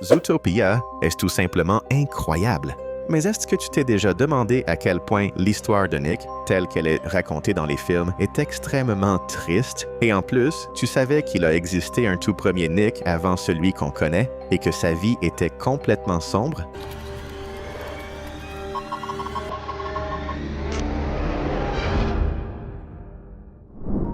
Zootopia est tout simplement incroyable. Mais est-ce que tu t'es déjà demandé à quel point l'histoire de Nick, telle qu'elle est racontée dans les films, est extrêmement triste? Et en plus, tu savais qu'il a existé un tout premier Nick avant celui qu'on connaît et que sa vie était complètement sombre?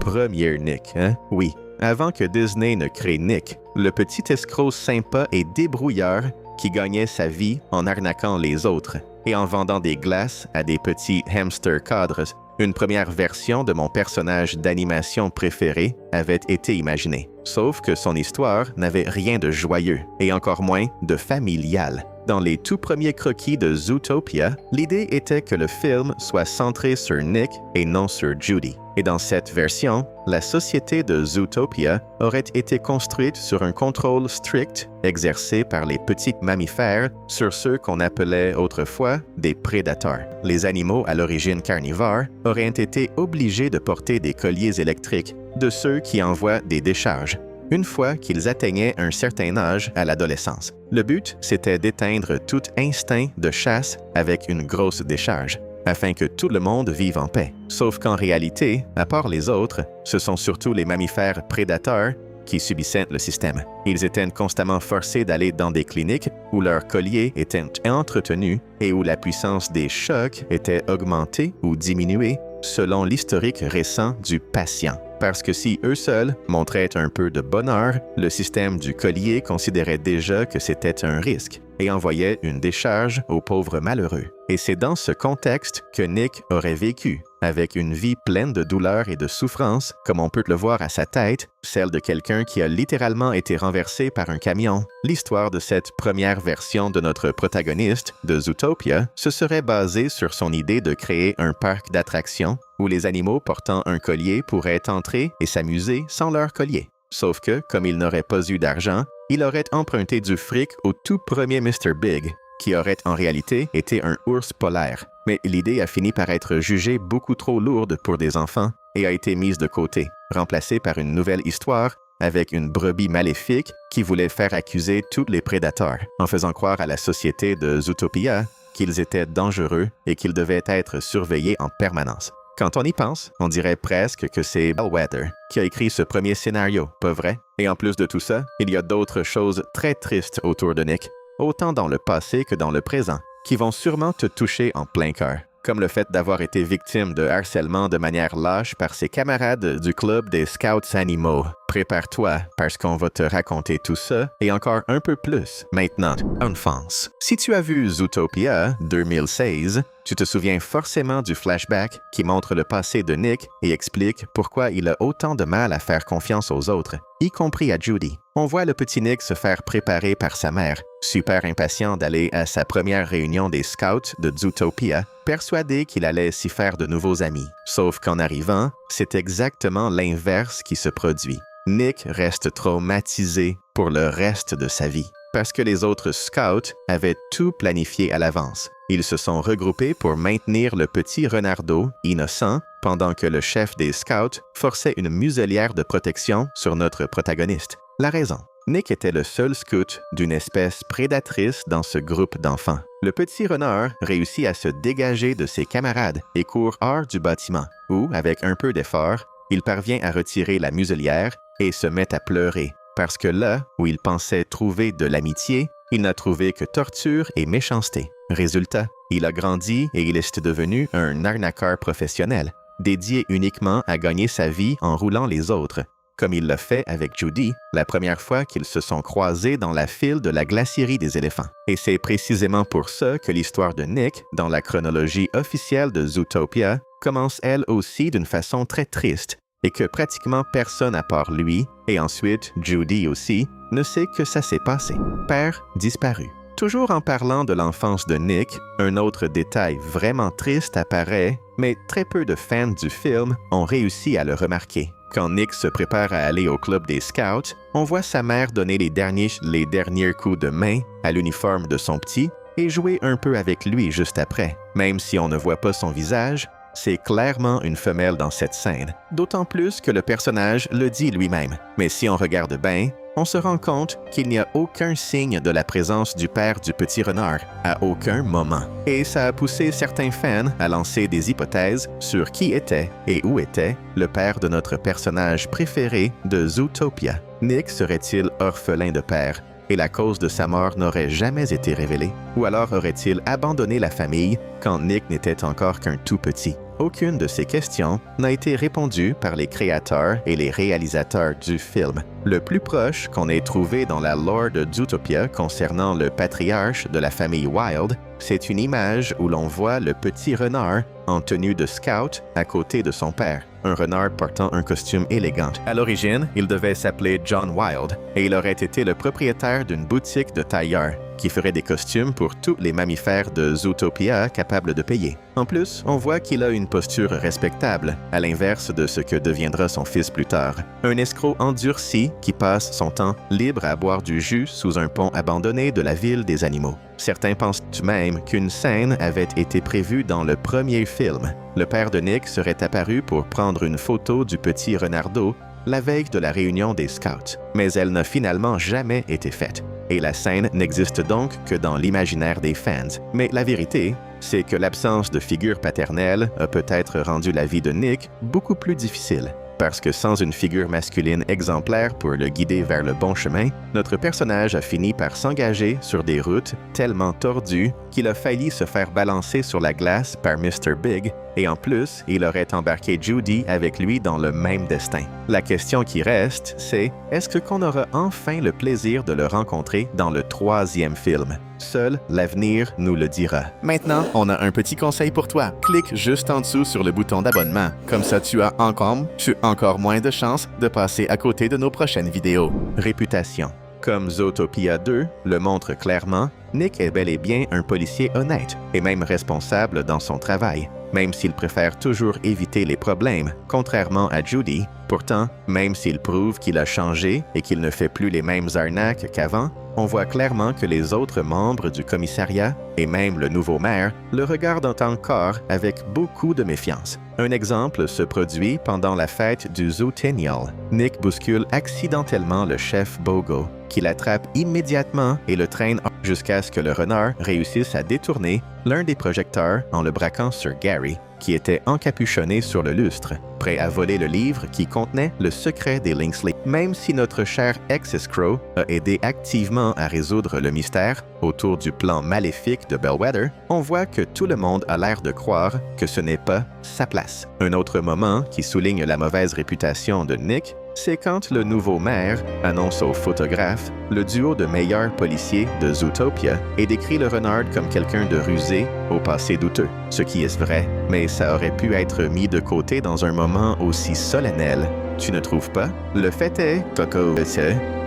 Premier Nick, hein? Oui. Avant que Disney ne crée Nick, le petit escroc sympa et débrouillard qui gagnait sa vie en arnaquant les autres et en vendant des glaces à des petits hamster cadres, une première version de mon personnage d'animation préféré avait été imaginée. Sauf que son histoire n'avait rien de joyeux et encore moins de familial. Dans les tout premiers croquis de Zootopia, l'idée était que le film soit centré sur Nick et non sur Judy. Et dans cette version, la société de Zootopia aurait été construite sur un contrôle strict exercé par les petits mammifères sur ceux qu'on appelait autrefois des prédateurs. Les animaux à l'origine carnivore auraient été obligés de porter des colliers électriques de ceux qui envoient des décharges, une fois qu'ils atteignaient un certain âge à l'adolescence. Le but, c'était d'éteindre tout instinct de chasse avec une grosse décharge, afin que tout le monde vive en paix. Sauf qu'en réalité, à part les autres, ce sont surtout les mammifères prédateurs qui subissaient le système. Ils étaient constamment forcés d'aller dans des cliniques où leur collier était entretenu et où la puissance des chocs était augmentée ou diminuée selon l'historique récent du patient. Parce que si eux seuls montraient un peu de bonheur, le système du collier considérait déjà que c'était un risque et envoyait une décharge aux pauvres malheureux. Et c'est dans ce contexte que Nick aurait vécu, avec une vie pleine de douleurs et de souffrances, comme on peut le voir à sa tête, celle de quelqu'un qui a littéralement été renversé par un camion. L'histoire de cette première version de notre protagoniste, de Zootopia, se serait basée sur son idée de créer un parc d'attractions où les animaux portant un collier pourraient entrer et s'amuser sans leur collier. Sauf que, comme il n'aurait pas eu d'argent, il aurait emprunté du fric au tout premier Mr. Big, qui aurait en réalité été un ours polaire. Mais l'idée a fini par être jugée beaucoup trop lourde pour des enfants et a été mise de côté, remplacée par une nouvelle histoire avec une brebis maléfique qui voulait faire accuser tous les prédateurs, en faisant croire à la société de Zootopia qu'ils étaient dangereux et qu'ils devaient être surveillés en permanence. Quand on y pense, on dirait presque que c'est Bellwether qui a écrit ce premier scénario, pas vrai? Et en plus de tout ça, il y a d'autres choses très tristes autour de Nick, autant dans le passé que dans le présent, qui vont sûrement te toucher en plein cœur, comme le fait d'avoir été victime de harcèlement de manière lâche par ses camarades du club des Scouts animaux. Prépare-toi, parce qu'on va te raconter tout ça et encore un peu plus maintenant. Enfance. Si tu as vu Zootopia 2016, tu te souviens forcément du flashback qui montre le passé de Nick et explique pourquoi il a autant de mal à faire confiance aux autres, y compris à Judy. On voit le petit Nick se faire préparer par sa mère, super impatient d'aller à sa première réunion des Scouts de Zootopia, persuadé qu'il allait s'y faire de nouveaux amis. Sauf qu'en arrivant, c'est exactement l'inverse qui se produit. Nick reste traumatisé pour le reste de sa vie, parce que les autres Scouts avaient tout planifié à l'avance. Ils se sont regroupés pour maintenir le petit renardeau innocent pendant que le chef des Scouts forçait une muselière de protection sur notre protagoniste. La raison. Nick était le seul scout d'une espèce prédatrice dans ce groupe d'enfants. Le petit renard réussit à se dégager de ses camarades et court hors du bâtiment, où, avec un peu d'effort, il parvient à retirer la muselière et se met à pleurer, parce que là où il pensait trouver de l'amitié, il n'a trouvé que torture et méchanceté. Résultat, il a grandi et il est devenu un arnaqueur professionnel, dédié uniquement à gagner sa vie en roulant les autres, comme il l'a fait avec Judy la première fois qu'ils se sont croisés dans la file de la glaciérie des éléphants. Et c'est précisément pour ça que l'histoire de Nick, dans la chronologie officielle de Zootopia, commence elle aussi d'une façon très triste, et que pratiquement personne à part lui, et ensuite Judy aussi, ne sait que ça s'est passé. Père disparu. Toujours en parlant de l'enfance de Nick, un autre détail vraiment triste apparaît, mais très peu de fans du film ont réussi à le remarquer. Quand Nick se prépare à aller au club des Scouts, on voit sa mère donner les derniers coups de main à l'uniforme de son petit et jouer un peu avec lui juste après. Même si on ne voit pas son visage, c'est clairement une femelle dans cette scène, d'autant plus que le personnage le dit lui-même. Mais si on regarde bien, on se rend compte qu'il n'y a aucun signe de la présence du père du petit renard, à aucun moment. Et ça a poussé certains fans à lancer des hypothèses sur qui était et où était le père de notre personnage préféré de Zootopia. Nick serait-il orphelin de père et la cause de sa mort n'aurait jamais été révélée? Ou alors aurait-il abandonné la famille quand Nick n'était encore qu'un tout petit? Aucune de ces questions n'a été répondue par les créateurs et les réalisateurs du film. Le plus proche qu'on ait trouvé dans la lore de Zootopia concernant le patriarche de la famille Wild, c'est une image où l'on voit le petit renard en tenue de scout à côté de son père, un renard portant un costume élégant. À l'origine, il devait s'appeler John Wild et il aurait été le propriétaire d'une boutique de tailleur qui ferait des costumes pour tous les mammifères de Zootopia capables de payer. En plus, on voit qu'il a une posture respectable, à l'inverse de ce que deviendra son fils plus tard. Un escroc endurci qui passe son temps libre à boire du jus sous un pont abandonné de la ville des animaux. Certains pensent même qu'une scène avait été prévue dans le premier film. Le père de Nick serait apparu pour prendre une photo du petit renardeau la veille de la réunion des scouts, mais elle n'a finalement jamais été faite. Et la scène n'existe donc que dans l'imaginaire des fans. Mais la vérité, c'est que l'absence de figure paternelle a peut-être rendu la vie de Nick beaucoup plus difficile. Parce que sans une figure masculine exemplaire pour le guider vers le bon chemin, notre personnage a fini par s'engager sur des routes tellement tordues qu'il a failli se faire balancer sur la glace par Mr. Big, et en plus, il aurait embarqué Judy avec lui dans le même destin. La question qui reste, c'est est-ce qu'on aura enfin le plaisir de le rencontrer dans le 3e film? Seul l'avenir nous le dira. Maintenant, on a un petit conseil pour toi. Clique juste en dessous sur le bouton d'abonnement. Comme ça, tu as encore moins de chances de passer à côté de nos prochaines vidéos. Réputation. Comme Zootopia 2 le montre clairement, Nick est bel et bien un policier honnête et même responsable dans son travail, même s'il préfère toujours éviter les problèmes, contrairement à Judy. Pourtant, même s'il prouve qu'il a changé et qu'il ne fait plus les mêmes arnaques qu'avant, on voit clairement que les autres membres du commissariat, et même le nouveau maire, le regardent encore avec beaucoup de méfiance. Un exemple se produit pendant la fête du Zootennial. Nick bouscule accidentellement le chef Bogo, qui l'attrape immédiatement et le traîne jusqu'à ce que le renard réussisse à détourner l'un des projecteurs en le braquant sur Gary, qui était encapuchonné sur le lustre, prêt à voler le livre qui contenait le secret des Linksley. Même si notre cher ex-escroc a aidé activement à résoudre le mystère autour du plan maléfique de Bellwether, on voit que tout le monde a l'air de croire que ce n'est pas sa place. Un autre moment qui souligne la mauvaise réputation de Nick, c'est quand le nouveau maire annonce aux photographes le duo de meilleurs policiers de Zootopia et décrit le renard comme quelqu'un de rusé au passé douteux. Ce qui est vrai, mais ça aurait pu être mis de côté dans un moment aussi solennel. Tu ne trouves pas? Le fait est,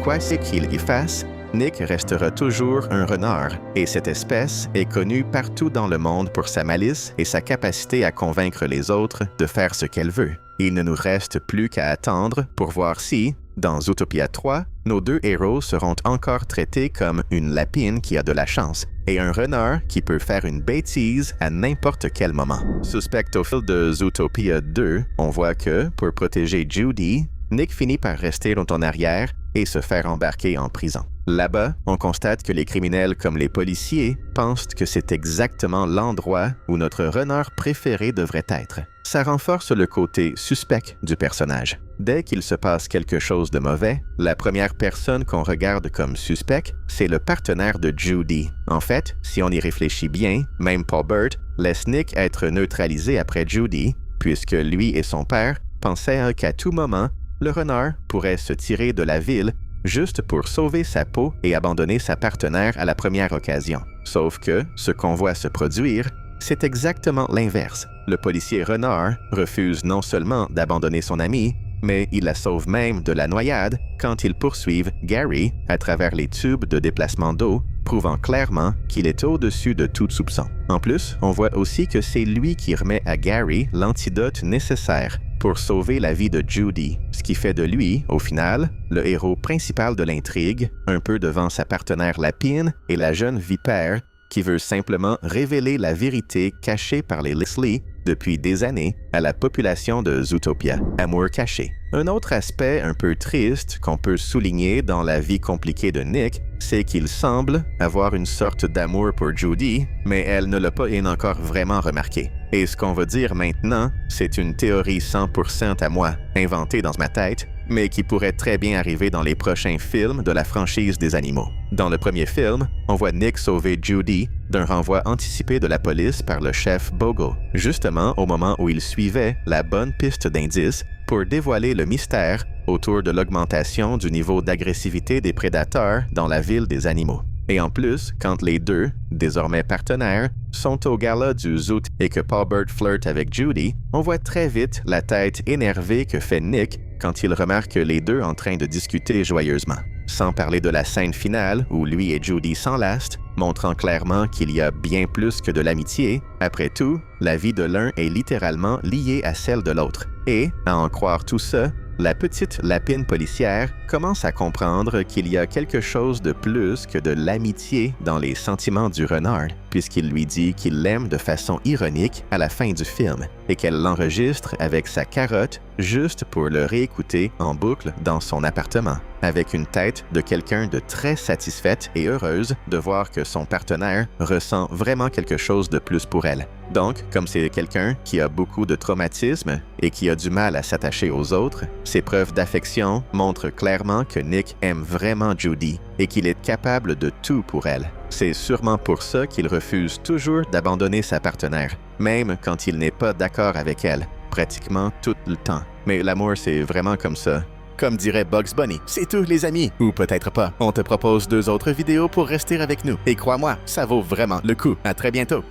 quoi c'est qu'il y fasse, Nick restera toujours un renard, et cette espèce est connue partout dans le monde pour sa malice et sa capacité à convaincre les autres de faire ce qu'elle veut. Il ne nous reste plus qu'à attendre pour voir si, dans Zootopia 3, nos deux héros seront encore traités comme une lapine qui a de la chance et un renard qui peut faire une bêtise à n'importe quel moment. Suspect au fil de Zootopia 2, on voit que, pour protéger Judy, Nick finit par rester en arrière et se faire embarquer en prison. Là-bas, on constate que les criminels comme les policiers pensent que c'est exactement l'endroit où notre renard préféré devrait être. Ça renforce le côté suspect du personnage. Dès qu'il se passe quelque chose de mauvais, la première personne qu'on regarde comme suspect, c'est le partenaire de Judy. En fait, si on y réfléchit bien, même Paul Bert laisse Nick être neutralisé après Judy, puisque lui et son père pensaient qu'à tout moment, le renard pourrait se tirer de la ville juste pour sauver sa peau et abandonner sa partenaire à la première occasion. Sauf que ce qu'on voit se produire, c'est exactement l'inverse. Le policier renard refuse non seulement d'abandonner son ami, mais il la sauve même de la noyade quand ils poursuivent Gary à travers les tubes de déplacement d'eau, prouvant clairement qu'il est au-dessus de tout soupçon. En plus, on voit aussi que c'est lui qui remet à Gary l'antidote nécessaire pour sauver la vie de Judy, ce qui fait de lui, au final, le héros principal de l'intrigue, un peu devant sa partenaire lapine et la jeune vipère qui veut simplement révéler la vérité cachée par les Leslie depuis des années à la population de Zootopia. Amour caché. Un autre aspect un peu triste qu'on peut souligner dans la vie compliquée de Nick, c'est qu'il semble avoir une sorte d'amour pour Judy, mais elle ne l'a pas encore vraiment remarqué. Et ce qu'on va dire maintenant, c'est une théorie 100% à moi, inventée dans ma tête, mais qui pourrait très bien arriver dans les prochains films de la franchise des animaux. Dans le premier film, on voit Nick sauver Judy d'un renvoi anticipé de la police par le chef Bogle, justement au moment où il suivait la bonne piste d'indices pour dévoiler le mystère autour de l'augmentation du niveau d'agressivité des prédateurs dans la ville des animaux. Et en plus, quand les deux, désormais partenaires, sont au gala du Zoot et que Paul Bert flirte avec Judy, on voit très vite la tête énervée que fait Nick quand il remarque les deux en train de discuter joyeusement. Sans parler de la scène finale où lui et Judy s'enlacent, montrant clairement qu'il y a bien plus que de l'amitié. Après tout, la vie de l'un est littéralement liée à celle de l'autre. Et, à en croire tout ça, la petite lapine policière commence à comprendre qu'il y a quelque chose de plus que de l'amitié dans les sentiments du renard, puisqu'il lui dit qu'il l'aime de façon ironique à la fin du film, et qu'elle l'enregistre avec sa carotte juste pour le réécouter en boucle dans son appartement, avec une tête de quelqu'un de très satisfaite et heureuse de voir que son partenaire ressent vraiment quelque chose de plus pour elle. Donc, comme c'est quelqu'un qui a beaucoup de traumatisme et qui a du mal à s'attacher aux autres, ses preuves d'affection montrent clairement que Nick aime vraiment Judy et qu'il est capable de tout pour elle. C'est sûrement pour ça qu'il refuse toujours d'abandonner sa partenaire, même quand il n'est pas d'accord avec elle, pratiquement tout le temps. Mais l'amour, c'est vraiment comme ça. Comme dirait Bugs Bunny, c'est tout les amis, ou peut-être pas. On te propose 2 autres vidéos pour rester avec nous. Et crois-moi, ça vaut vraiment le coup. À très bientôt.